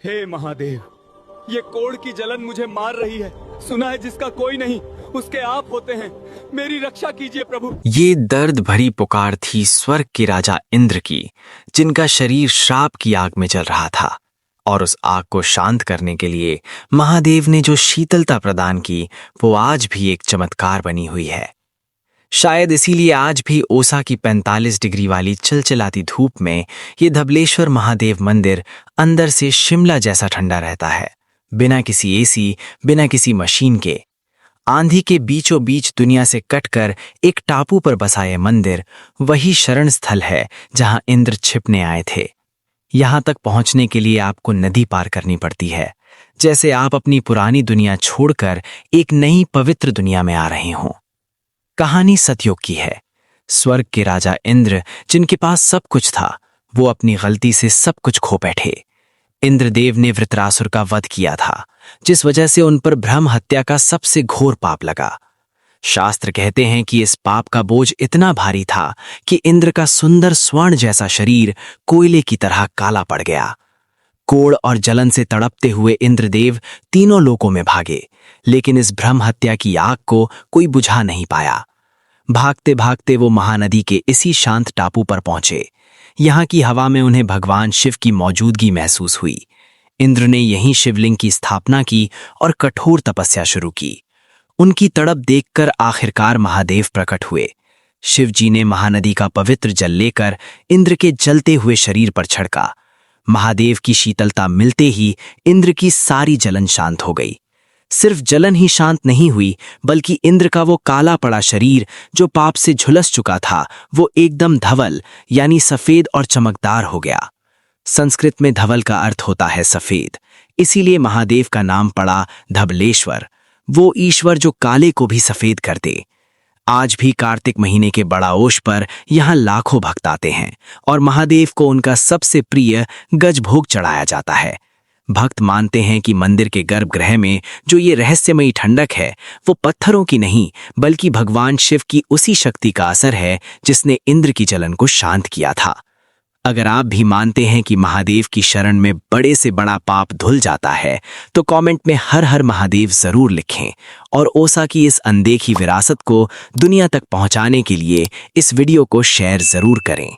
हे महादेव, ये कोढ़ की जलन मुझे मार रही है। सुना है जिसका कोई नहीं उसके आप होते हैं। मेरी रक्षा कीजिए प्रभु। ये दर्द भरी पुकार थी स्वर्ग के राजा इंद्र की, जिनका शरीर श्राप की आग में जल रहा था। और उस आग को शांत करने के लिए महादेव ने जो शीतलता प्रदान की वो आज भी एक चमत्कार बनी हुई है। शायद इसीलिए आज भी ओसा की 45 डिग्री वाली चिलचिलाती धूप में ये धबलेश्वर महादेव मंदिर अंदर से शिमला जैसा ठंडा रहता है, बिना किसी एसी, बिना किसी मशीन के। आंधी के बीचों बीच दुनिया से कटकर एक टापू पर बसा ये मंदिर वही शरण स्थल है जहां इंद्र छिपने आए थे। यहां तक पहुंचने के लिए आपको नदी पार करनी पड़ती है, जैसे आप अपनी पुरानी दुनिया छोड़कर एक नई पवित्र दुनिया में आ रहे हों। कहानी सतयुग की है। स्वर्ग के राजा इंद्र, जिनके पास सब कुछ था, वो अपनी गलती से सब कुछ खो बैठे। इंद्रदेव ने वृत्रासुर का वध किया था, जिस वजह से उन पर ब्रह्म हत्या का सबसे घोर पाप लगा। शास्त्र कहते हैं कि इस पाप का बोझ इतना भारी था कि इंद्र का सुंदर स्वर्ण जैसा शरीर कोयले की तरह काला पड़ गया। कोढ़ और जलन से तड़पते हुए इंद्रदेव तीनों लोकों में भागे, लेकिन इस ब्रह्म हत्या की आग को कोई बुझा नहीं पाया। भागते भागते वो महानदी के इसी शांत टापू पर पहुंचे। यहाँ की हवा में उन्हें भगवान शिव की मौजूदगी महसूस हुई। इंद्र ने यहीं शिवलिंग की स्थापना की और कठोर तपस्या शुरू की। उनकी तड़प देखकर आखिरकार महादेव प्रकट हुए। शिव जी ने महानदी का पवित्र जल लेकर इंद्र के जलते हुए शरीर पर छिड़का। महादेव की शीतलता मिलते ही इंद्र की सारी जलन शांत हो गई। सिर्फ जलन ही शांत नहीं हुई, बल्कि इंद्र का वो काला पड़ा शरीर जो पाप से झुलस चुका था, वो एकदम धवल यानी सफेद और चमकदार हो गया। संस्कृत में धवल का अर्थ होता है सफेद, इसीलिए महादेव का नाम पड़ा धबलेश्वर, वो ईश्वर जो काले को भी सफेद कर दे। आज भी कार्तिक महीने के बड़ा ओश पर यहाँ लाखों भक्त आते हैं और महादेव को उनका सबसे प्रिय गजभोग चढ़ाया जाता है। भक्त मानते हैं कि मंदिर के गर्भगृह में जो ये रहस्यमयी ठंडक है, वो पत्थरों की नहीं बल्कि भगवान शिव की उसी शक्ति का असर है जिसने इंद्र की जलन को शांत किया था। अगर आप भी मानते हैं कि महादेव की शरण में बड़े से बड़ा पाप धुल जाता है, तो कमेंट में हर हर महादेव जरूर लिखें और ओसा की इस अनदेखी विरासत को दुनिया तक पहुंचाने के लिए इस वीडियो को शेयर जरूर करें।